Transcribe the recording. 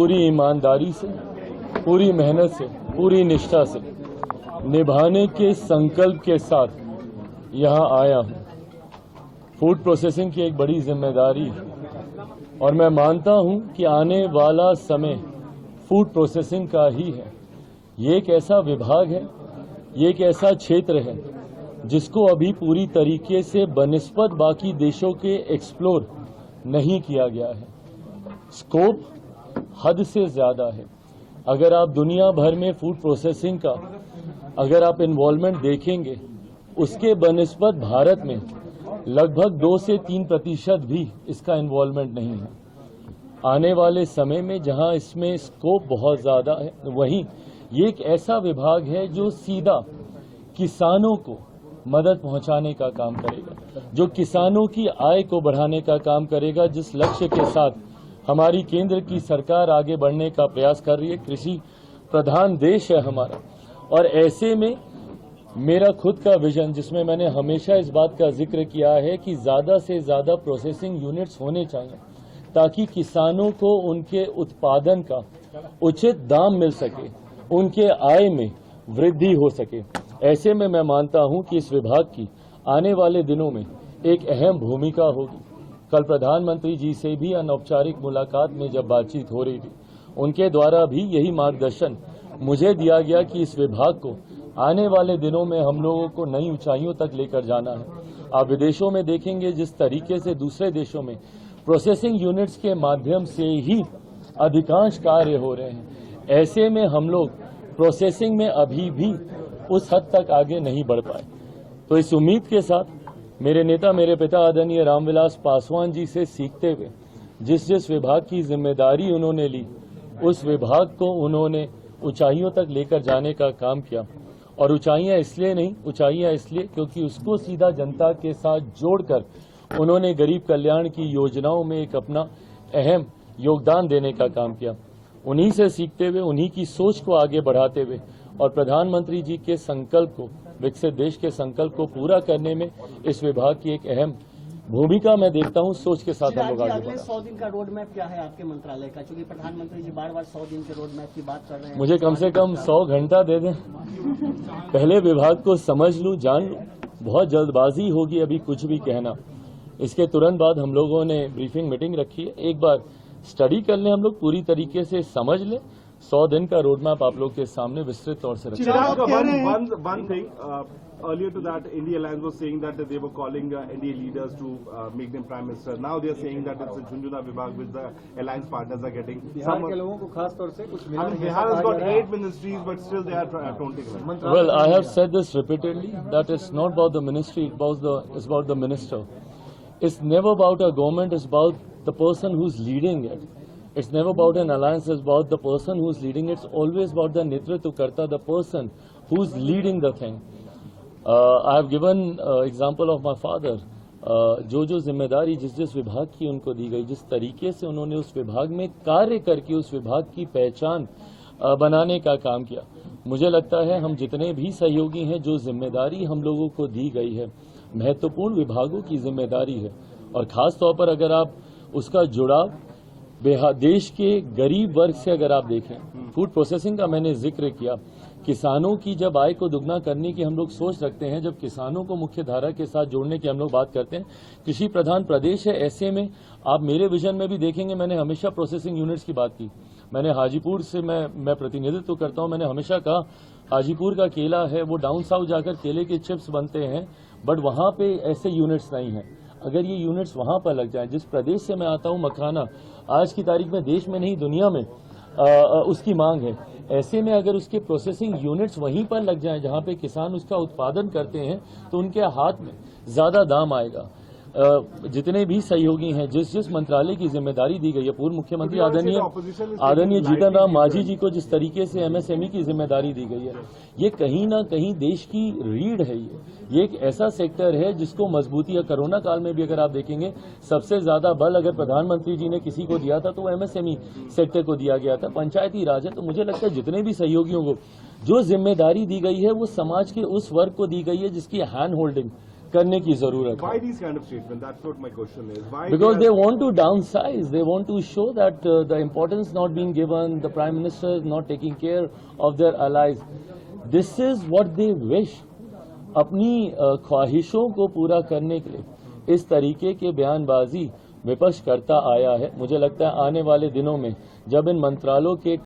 पूरी ईमानदारी से, पूरी मेहनत से, पूरी निष्ठा से निभाने के संकल्प के साथ यहाँ आया हूँ। फूड प्रोसेसिंग की एक बड़ी जिम्मेदारी है और मैं मानता हूँ कि आने वाला समय फूड प्रोसेसिंग का ही है। ये एक ऐसा विभाग है, ये एक ऐसा क्षेत्र है जिसको अभी पूरी तरीके से बनिस्बत बाकी देशों के एक्सप्लोर नहीं किया गया है। स्कोप हद से ज्यादा है। अगर आप दुनिया भर में फूड प्रोसेसिंग का अगर आप इन्वॉल्वमेंट देखेंगे, उसके बनिस्बत भारत में लगभग 2 से 3% भी इसका इन्वॉल्वमेंट नहीं है। आने वाले समय में जहां इसमें स्कोप बहुत ज्यादा है, वहीं ये एक ऐसा विभाग है जो सीधा किसानों को मदद पहुंचाने का काम करेगा, जो किसानों की आय को बढ़ाने का काम करेगा, जिस लक्ष्य के साथ हमारी केंद्र की सरकार आगे बढ़ने का प्रयास कर रही है। कृषि प्रधान देश है हमारा, और ऐसे में मेरा खुद का विजन, जिसमें मैंने हमेशा इस बात का जिक्र किया है कि ज्यादा से ज्यादा प्रोसेसिंग यूनिट्स होने चाहिए ताकि किसानों को उनके उत्पादन का उचित दाम मिल सके, उनके आय में वृद्धि हो सके। ऐसे में मैं मानता हूं कि इस विभाग की आने वाले दिनों में एक अहम भूमिका होगी। कल प्रधानमंत्री जी से भी अनौपचारिक मुलाकात में जब बातचीत हो रही थी, उनके द्वारा भी यही मार्गदर्शन मुझे दिया गया कि इस विभाग को आने वाले दिनों में हम लोगों को नई ऊंचाइयों तक लेकर जाना है। आप विदेशों में देखेंगे जिस तरीके से दूसरे देशों में प्रोसेसिंग यूनिट्स के माध्यम से ही अधिकांश कार्य हो रहे हैं, ऐसे में हम लोग प्रोसेसिंग में अभी भी उस हद तक आगे नहीं बढ़ पाए। तो इस उम्मीद के साथ मेरे नेता, मेरे पिता आदरणीय रामविलास पासवान जी से सीखते हुए जिस विभाग की जिम्मेदारी उन्होंने ली, उस विभाग को उन्होंने ऊंचाइयों तक लेकर जाने का काम किया। और ऊंचाइयां इसलिए नहीं, ऊंचाइयां इसलिए क्योंकि उसको सीधा जनता के साथ जोड़कर उन्होंने गरीब कल्याण की योजनाओं में एक अपना अहम योगदान देने का काम किया। उन्हीं से सीखते हुए, उन्हीं की सोच को आगे बढ़ाते हुए और प्रधानमंत्री जी के संकल्प को, विकसित देश के संकल्प को पूरा करने में इस विभाग की एक अहम भूमिका मैं देखता हूं। सोच के साथ हम लोग आगे बढ़े। 100 दिन का रोड मैप क्या है आपके मंत्रालय का? क्योंकि प्रधानमंत्री जी बार-बार 100 दिन के रोड मैप की बात कर रहे हैं। मुझे कम से कम 100 घंटा दे दें, पहले विभाग को समझ लूं, जान लूं। बहुत जल्दबाजी होगी अभी कुछ भी कहना। इसके तुरंत बाद हम लोगों ने ब्रीफिंग मीटिंग रखी है, एक बार स्टडी कर लें, हम लोग पूरी तरीके से समझ लें। 100 दिन का रोड मैप आप लोग के सामने विस्तृत तौर से रखें। Earlier to that, India Alliance was saying that they were calling NDA leaders to make them prime minister. Now they are saying that it's a Junjuna Vibhag which the alliance partners are getting. Bihar के लोगों को खास तौर से कुछ मिला नहीं। Bihar has got 8 ministries, but still they are taunting. Well, I have said this repeatedly that it's not about the ministry, it's about the minister. It's never about a government, it's about the person who's leading it. It's never about an alliance, it's about the person who's leading it. It's always about the Netritva Karta, the person who's leading the thing. I have given example of my father. जो जिम्मेदारी जिस विभाग की उनको दी गई, जिस तरीके से उन्होंने उस विभाग में कार्य करके उस विभाग की पहचान बनाने का काम किया, मुझे लगता है हम जितने भी सहयोगी हैं, जो जिम्मेदारी हम लोगों को दी गई है, महत्वपूर्ण विभागों की जिम्मेदारी है। और खास तौर पर अगर आप उसका जुड़ाव देश के गरीब वर्ग से अगर आप देखें, फूड प्रोसेसिंग का मैंने जिक्र किया, किसानों की जब आय को दुगना करने की हम लोग सोच रखते हैं, जब किसानों को मुख्य धारा के साथ जोड़ने की हम लोग बात करते हैं, कृषि प्रधान प्रदेश है, ऐसे में आप मेरे विजन में भी देखेंगे मैंने हमेशा प्रोसेसिंग यूनिट्स की बात की। मैंने हाजीपुर से मैं प्रतिनिधित्व करता हूं, मैंने हमेशा कहा हाजीपुर का केला है वो डाउन साउथ जाकर केले के चिप्स बनते हैं, बट वहां पे ऐसे यूनिट्स नहीं है। अगर ये यूनिट्स वहां पर लग जाएं, जिस प्रदेश से मैं आता हूं मखाना आज की तारीख में देश में नहीं दुनिया में उसकी मांग है, ऐसे में अगर उसके प्रोसेसिंग यूनिट्स वहीं पर लग जाएं जहां पे किसान उसका उत्पादन करते हैं, तो उनके हाथ में ज्यादा दाम आएगा। जितने भी सहयोगी हैं, जिस मंत्रालय की जिम्मेदारी दी गई है, पूर्व मुख्यमंत्री आदरणीय जीतन राम मांझी जी को जिस तरीके से एमएसएमई की जिम्मेदारी दी गई है, ये कहीं ना कहीं देश की रीढ़ है। ये एक ऐसा सेक्टर है जिसको मजबूती है। कोरोना काल में भी अगर आप देखेंगे, सबसे ज्यादा बल अगर प्रधानमंत्री जी ने किसी को दिया था तो एमएसएमई सेक्टर को दिया गया था, पंचायती राज है। तो मुझे लगता है जितने भी सहयोगियों को जो जिम्मेदारी दी गई है, वो समाज के उस वर्ग को दी गई है जिसकी हैंड होल्डिंग करने की जरूरत Why है। these kind of statements? That's what my question is. Why? Because are- they want to downsize, they want to show that the importance not being given, the Prime Minister is not taking care of their allies. This is what they wish. अपनी ख्वाहिशों को पूरा करने के लिए इस तरीके के बयानबाजी विपक्ष करता आया है। मुझे लगता है आने वाले दिनों में जब इन मंत्रालयों के